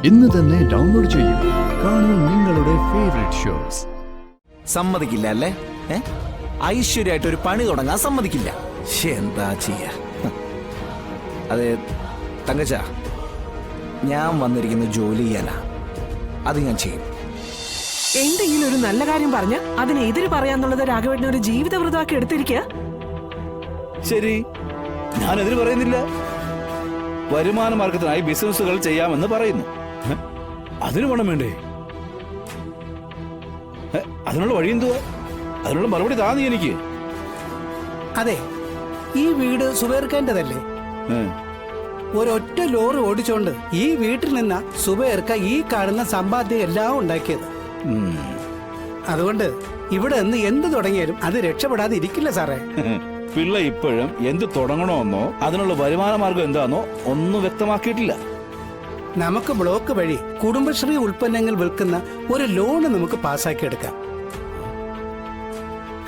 ഇന്ന് തന്നെ ഡൗൺലോഡ് ചെയ്യൂ. കാണൂ നിങ്ങളുടെ ഫേവറേറ്റ് ഷോസ്. സമ്മതിക്കില്ല അല്ലേ? ഐശ്വര്യമായിട്ട് ഒരു പണി തുടങ്ങാൻ സമ്മതിക്കില്ല. എന്താ ചെയ്യാ? അതെ തങ്കച്ച, ഞാൻ വന്നിരിക്കുന്ന ജോലി ചെയ്യാനാ. അത് ഞാൻ ചെയ്യും. എന്തെങ്കിലും ഒരു നല്ല കാര്യം പറഞ്ഞ് അതിന് എതിര് പറയാന്നുള്ളത് രാഘവേട്ടനെ ഒരു ജീവിത വൃതാക്കി എടുത്തിരിക്കുക. ശരി, ഞാനെതിര് പറയുന്നില്ല. വരുമാന മാർഗത്തിനായി ബിസിനസ്സുകൾ ചെയ്യാമെന്ന് പറയുന്നു. അതിന് പണം വേണ്ടേ? അതിനുള്ള വഴി എന്തുവാ? അതിനുള്ള മറുപടി താ നീ എനിക്ക്. അതെ, ഈ വീട് സുബൈർക്കാന്റെതല്ലേ? ഒരൊറ്റ ലോറി ഓടിച്ചോണ്ട് ഈ വീട്ടിൽ നിന്ന സുബൈർക്ക ഈ കാണുന്ന സമ്പാദ്യം എല്ലാം ഉണ്ടാക്കിയത്. അതുകൊണ്ട് ഇവിടെ നിന്ന് എന്ത് തുടങ്ങിയാലും അത് രക്ഷപ്പെടാതെ ഇരിക്കില്ല സാറേ. പിള്ള ഇപ്പോഴും എന്ത് തുടങ്ങണമെന്നോ അതിനുള്ള വരുമാന മാർഗം എന്താണോ ഒന്നും വ്യക്തമാക്കിയിട്ടില്ല. നമുക്ക് ബ്ലോക്ക് വഴി കുടുംബശ്രീ ഉൽപ്പന്നങ്ങൾ വിൽക്കുന്ന ഒരു ലോണ് നമുക്ക് പാസ്സാക്കി എടുക്കാം.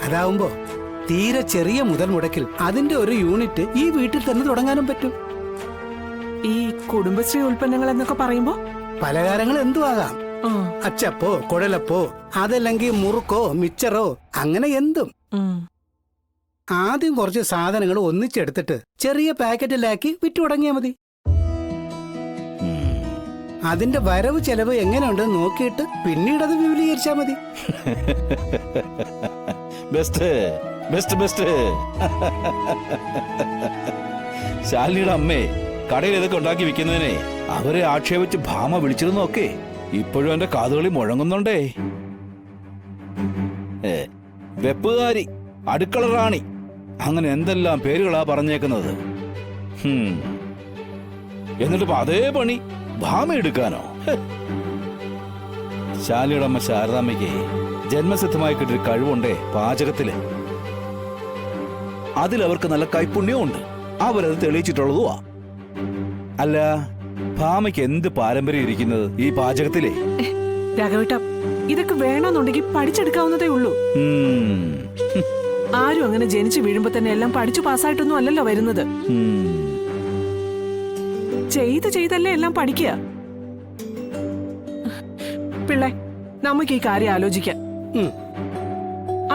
അതാവുമ്പോ തീരെ ചെറിയ മുതൽ മുടക്കിൽ അതിന്റെ ഒരു യൂണിറ്റ് ഈ വീട്ടിൽ തന്നെ തുടങ്ങാനും പറ്റും. ഈ കുടുംബശ്രീ ഉൽപ്പന്നങ്ങൾ എന്നൊക്കെ പറയുമ്പോ പലഹാരങ്ങൾ എന്തും ആകാം. അച്ചപ്പോ കുഴലപ്പോ അതല്ലെങ്കിൽ മുറുക്കോ മിച്ചറോ അങ്ങനെ എന്തും. ആദ്യം കുറച്ച് സാധനങ്ങൾ ഒന്നിച്ചെടുത്തിട്ട് ചെറിയ പാക്കറ്റിലാക്കി വിറ്റു തുടങ്ങിയാൽ മതി. അതിന്റെ വരവ് ചെലവ് എങ്ങനെയുണ്ടെന്ന് നോക്കിയിട്ട് പിന്നീട് അത് വിപുലീകരിച്ചാൽ മതി. Best best best. ശാലിനിയുടെ അമ്മേ കടയിൽ ഇതൊക്കെ ഉണ്ടാക്കി വിൽക്കുന്നതിനെ അവരെ ആക്ഷേപിച്ച് ഭാമ വിളിച്ചിരുന്നൊക്കെ ഇപ്പോഴും എന്റെ കാതുകളിൽ മുഴങ്ങുന്നുണ്ടേ. വെപ്പുകാരി, അടുക്കള റാണി, അങ്ങനെ എന്തെല്ലാം പേരുകളാ പറഞ്ഞേക്കുന്നത്. എന്നിട്ടിപ്പോ അതേ പണി ഭാമ എടുക്കാനോ? ശാലിയുടെ അമ്മ ശാരദാമ്മയ്ക്ക് ജന്മസിദ്ധമായി കിട്ടിയൊരു കഴിവുണ്ടേ പാചകത്തില്. അതിലവർക്ക് നല്ല കൈപ്പുണ്യവും ഉണ്ട്. അവരത് തെളിയിച്ചിട്ടുള്ളതുവാ. അല്ല, ഭാമയ്ക്ക് എന്ത് പാരമ്പര്യം ഇരിക്കുന്നത് ഈ പാചകത്തിലേ? രാഘവേട്ട, ഇതൊക്കെ വേണമെന്നുണ്ടെങ്കിൽ പഠിച്ചെടുക്കാവുന്നതേ ഉള്ളൂ. ആരും അങ്ങനെ ജനിച്ചു വീഴുമ്പോ തന്നെ എല്ലാം പഠിച്ചു പാസ്സായിട്ടൊന്നും അല്ലല്ലോ വരുന്നത്. ചെയ്തല്ലേ എല്ലാം പഠിക്കുക. പിള്ളേ, നമുക്ക് ഈ കാര്യം ആലോചിക്കാം.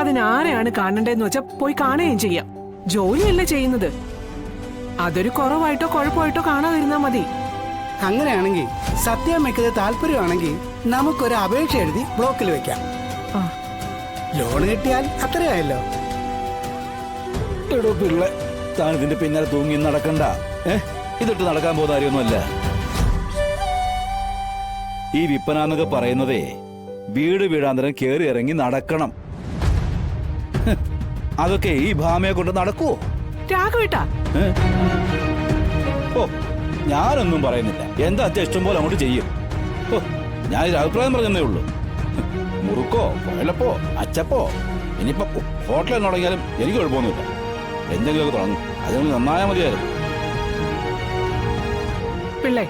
അതിനാരെയാണ് കാണണ്ടേന്ന് വെച്ചാ പോയി കാണുകയും ചെയ്യാം. ജോലിയല്ലേ ചെയ്യുന്നത്. അതൊരു കുറവായിട്ടോ കുഴപ്പമായിട്ടോ കാണാതിരുന്നാ മതി. അങ്ങനെയാണെങ്കിൽ സത്യാമ്മയ്ക്കത് താല്പര്യമാണെങ്കിൽ നമുക്കൊരു അപേക്ഷ എഴുതി ബ്ലോക്കിൽ വെക്കാം. ലോൺ കിട്ടിയാൽ അത്രയായല്ലോ. എടോ പിള്ള, താൻ ഇതിന്റെ പിന്നാലെ തൂങ്ങി നടക്കണ്ട. ഇതിട്ട് നടക്കാൻ പോകുന്ന കാര്യമൊന്നുമല്ല. ഈ വിപ്പനാന്നൊക്കെ പറയുന്നതേ വീട് വീടാന്തരം കേറി ഇറങ്ങി നടക്കണം. അതൊക്കെ ഈ ഭാമയെ കൊണ്ട് നടക്കുവോ? രാഘവേട്ടാ, ഓ, ഞാനൊന്നും പറയുന്നില്ല. എന്താ അച്ഛൻ ഇഷ്ടം പോലെ അങ്ങോട്ട് ചെയ്യും. ഓ, ഞാനൊരു അഭിപ്രായം പറഞ്ഞതേ ഉള്ളൂ. മുറുക്കോ കുഴലപ്പോ അച്ചപ്പോ ഇനിയിപ്പോ ഹോട്ടലിൽ തുടങ്ങിയാലും എനിക്ക് കുഴപ്പമൊന്നുമില്ല. എന്തെങ്കിലുമൊക്കെ തുടങ്ങും. അതിനൊന്ന് നന്നായാ മതിയായിരുന്നു. പിള്ളേ,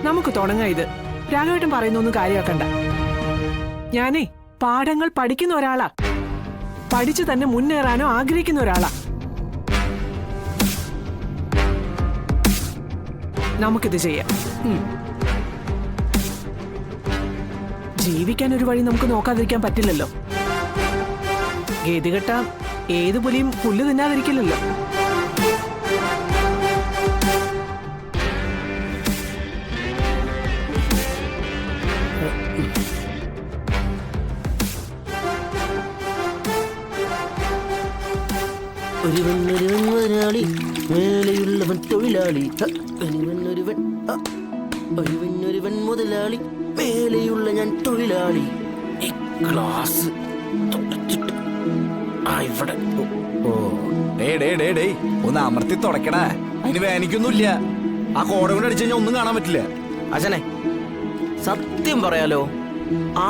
നമുക്ക് തുടങ്ങാം. ഇത് രാഘവേട്ടൻ പറയുന്നൊന്നും കാര്യമാക്കണ്ട. ഞാനേ പാഠങ്ങൾ പഠിക്കുന്ന ഒരാളാ. പഠിച്ചു തന്നെ മുന്നേറാനോ ആഗ്രഹിക്കുന്ന ഒരാളാ. നമുക്കിത് ചെയ്യാം. ജീവിക്കാൻ ഒരു വഴി നമുക്ക് നോക്കാതിരിക്കാൻ പറ്റില്ലല്ലോ. ഗതികെട്ട ഏത് പുലിയും പുല്ല് തിന്നാതിരിക്കില്ലല്ലോ. ഒരുവൻ ഒരാളി, മേലെയുള്ളവൻ തൊഴിലാളി. ഒരുവൻ മുതലാളി, മേലെയുള്ള ഞാൻ തൊഴിലാളി. ഈ ക്ലാസ് ഇവിടെ ഒന്ന് അമർത്തി തുടക്കണേ. അതിന് വേനിക്കൊന്നുമില്ല. ആ കോട കൊണ്ട് അടിച്ചു കഴിഞ്ഞാൽ ഒന്നും കാണാൻ പറ്റില്ല. അച്ഛനെ, സത്യം പറയാലോ,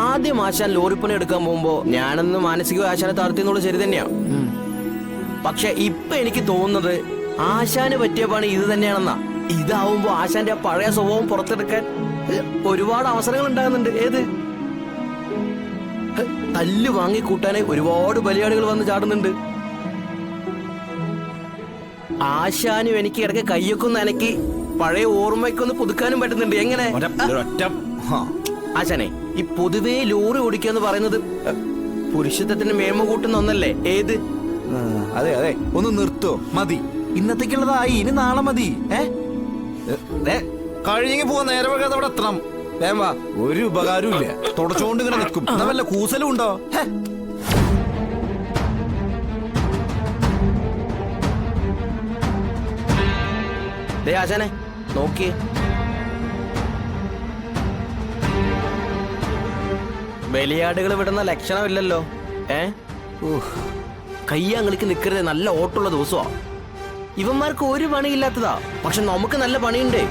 ആദ്യം ആശാൻ ലോറിപ്പണി എടുക്കാൻ പോകുമ്പോ ഞാനൊന്ന് മാനസിക ആശാനെ താഴ്ത്തിയെന്നുള്ളത് ശരി തന്നെയാ. പക്ഷെ ഇപ്പൊ എനിക്ക് തോന്നുന്നത് ആശാന് പറ്റിയ പണി ഇത് തന്നെയാണെന്നാ. ഇതാവുമ്പോ ആശാന്റെ ആ പഴയ സ്വഭാവം പുറത്തെടുക്കാൻ ഒരുപാട് അവസരങ്ങൾ ഉണ്ടാകുന്നുണ്ട്. ഏത് തല്ല് വാങ്ങിക്കൂട്ടാനായി ഒരുപാട് ബലിയാടുകൾ വന്ന് ചാടുന്നുണ്ട്. ആശാനും എനിക്ക് ഇടയ്ക്ക് കയ്യൊക്കെ നനക്കി പഴയ ഓർമ്മയ്ക്കൊന്ന് പുതുക്കാനും പറ്റുന്നുണ്ട്. എങ്ങനെ ഒറ്റ ഹാ. ആശാനെ, ഈ പൊതുവേ ലോറി ഓടിക്കുക എന്ന് പറയുന്നത് പുരുഷത്വത്തിന് മേന്മ കൂട്ടുന്ന ഒന്നല്ലേ? ഏത്? അതെ അതെ, ഒന്ന് നിർത്തോ? മതി, ഇന്നത്തേക്കുള്ളതായി. ഇനി നാളെ മതി. കഴിഞ്ഞെങ്കിൽ പോവാൻ നേരെ വൈകാതെ അവിടെ എത്തണം. വേം വാ. ഒരു ഉപകാരവും ഇല്ല, തുടച്ചോണ്ട് ഇങ്ങനെ നിൽക്കും. എന്നാ വല്ല കൂസലും ഉണ്ടോ? ദേ ആശാനെ, നോക്കിയേ. ബലിയാടുകൾ വിടുന്ന ലക്ഷണമില്ലല്ലോ. കയ്യാങ്ങൾക്ക് നിൽക്കരുത്. നല്ല ഓട്ടുള്ള ദിവസമാ. ഇവന്മാർക്ക് ഒരു പണിയില്ലാത്തതാ, പക്ഷെ നമുക്ക് നല്ല പണിയുണ്ട്.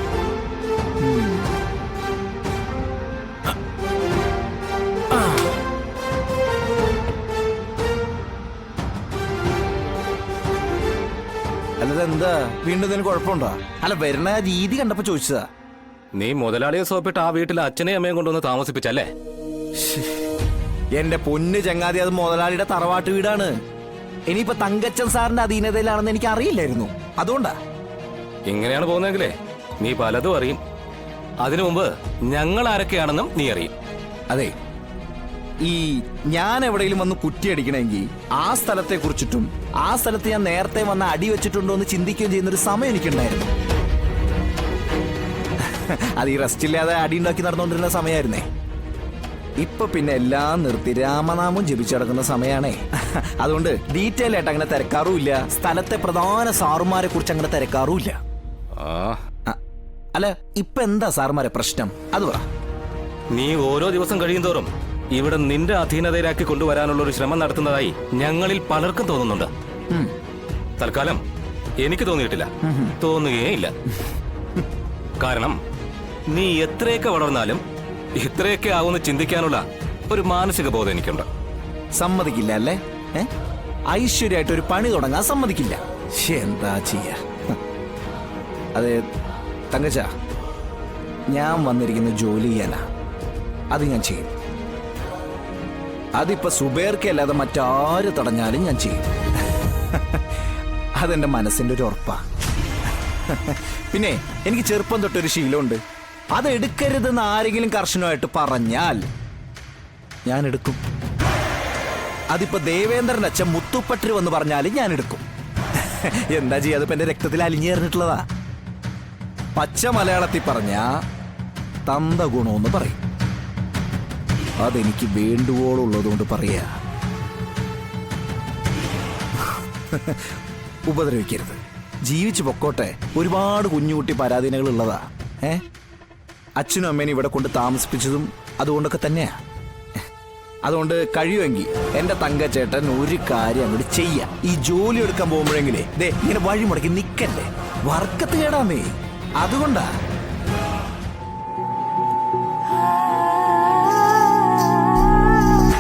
അല്ലത് എന്താ വീണ്ടും ഇതിന് കുഴപ്പമുണ്ടോ? അല്ല, വരുന്ന രീതി കണ്ടപ്പോ ചോദിച്ചതാ. നീ മുതലാളിയെ സോപ്പിട്ട് ആ വീട്ടിലെ അച്ഛനെയും അമ്മയും കൊണ്ടുവന്ന് താമസിപ്പിച്ചല്ലേ? എന്റെ പൊന്ന് ചങ്ങാതി, അത് മുതലാളിയുടെ തറവാട്ട് വീടാണ്. ഇനിയിപ്പോ തങ്കച്ചൻ സാറിന്റെ അധീനതയിലാണെന്ന് എനിക്ക് അറിയില്ലായിരുന്നു. അതുകൊണ്ടാ. ഇങ്ങനെയാണ് പോകുന്നതെങ്കിലേ നീ പലതും അറിയും. അതിനു മുമ്പ് ഞങ്ങൾ ആരൊക്കെയാണെന്നും നീ അറിയും. അതെ, ഈ ഞാൻ എവിടെയെങ്കിലും വന്ന് കുറ്റിയടിക്കണമെങ്കിൽ ആ സ്ഥലത്തെ കുറിച്ചിട്ടും ആ സ്ഥലത്ത് ഞാൻ നേരത്തെ വന്ന് അടി വെച്ചിട്ടുണ്ടോ എന്ന് ചിന്തിക്കുകയും ചെയ്യുന്നൊരു സമയം എനിക്കുണ്ടായിരുന്നു. അത് ഈ റെസ്റ്റ് ഇല്ലാതെ അടി ഉണ്ടാക്കി നടന്നുകൊണ്ടിരുന്ന സമയമായിരുന്നേ. ഇപ്പൊ പിന്നെ എല്ലാം നിർത്തി രാമനാമം ജപിച്ചടക്കുന്ന സമയാണേ. അതുകൊണ്ട് ഡീറ്റെയിൽ ആയിട്ട് അങ്ങനെ തിരക്കാറുമില്ല. സ്ഥലത്തെ പ്രധാന സാറുമാരെ കുറിച്ച് അങ്ങനെ തിരക്കാറുമില്ല. അല്ല, ഇപ്പൊ എന്താ സാറുമാരെ പ്രശ്നം? അത് പറ. നീ ഓരോ ദിവസം കഴിയുന്തോറും ഇവിടെ നിന്റെ അധീനതയിലാക്കി കൊണ്ടുവരാനുള്ള ഒരു ശ്രമം നടത്തുന്നതായി ഞങ്ങളിൽ പലർക്കും തോന്നുന്നുണ്ട്. തൽക്കാലം എനിക്ക് തോന്നിയിട്ടില്ല, തോന്നുകയേ ഇല്ല. കാരണം നീ എത്രയൊക്കെ വളർന്നാലും ഇത്രയൊക്കെ ആവുമെന്ന് ചിന്തിക്കാനുള്ള ഒരു മാനസിക ബോധം എനിക്കുണ്ട്. സമ്മതിക്കില്ല അല്ലേ? ഐശ്വര്യമായിട്ട് ഒരു പണി തുടങ്ങാൻ സമ്മതിക്കില്ല. എന്താ ചെയ്യാ? അതെ തങ്കച്ച, ഞാൻ വന്നിരിക്കുന്ന ജോലി ചെയ്യാനാ. അത് ഞാൻ ചെയ്യും. അതിപ്പോ സുബേർക്ക് അല്ലാതെ മറ്റാര് തടഞ്ഞാലും ഞാൻ ചെയ്യും. അതെന്റെ മനസ്സിന്റെ ഒരു ഉറപ്പാ. പിന്നെ എനിക്ക് ചെറുപ്പം തൊട്ടൊരു ശീലമുണ്ട്. അത് എടുക്കരുതെന്ന് ആരെങ്കിലും കർശനമായിട്ട് പറഞ്ഞാൽ ഞാൻ എടുക്കും. അതിപ്പോ ദേവേന്ദ്രന്റെ അച്ഛൻ മുത്തുപ്പട്ടിൽ വന്ന് പറഞ്ഞാലും ഞാൻ എടുക്കും. എന്താ ചെയ്യാ, അതിപ്പോ എന്റെ രക്തത്തിൽ അലിഞ്ഞു ചേർന്നിട്ടുള്ളതാ. പച്ച മലയാളത്തിൽ പറഞ്ഞ തന്ത ഗുണമെന്ന് പറയും. അതെനിക്ക് വേണ്ടുവോളുള്ളതുകൊണ്ട് പറയാ. ഉപദ്രവിക്കരുത്, ജീവിച്ചു പൊക്കോട്ടെ. ഒരുപാട് കുഞ്ഞുകുട്ടി പരാധീനകൾ ഉള്ളതാ. അച്ഛനും അമ്മേനും ഇവിടെ കൊണ്ട് താമസിപ്പിച്ചതും അതുകൊണ്ടൊക്കെ തന്നെയാ. അതുകൊണ്ട് കഴിയുമെങ്കിൽ എന്റെ തങ്കച്ചേട്ടൻ ഒരു കാര്യം അങ്ങോട്ട് ചെയ്യാം. ഈ ജോലി എടുക്കാൻ പോകുമ്പോഴെങ്കിലേ ഇങ്ങനെ വഴി മുടക്കി നിക്കല്ലേ, വർക്കത്ത് കേടാന്നേ. അതുകൊണ്ടാ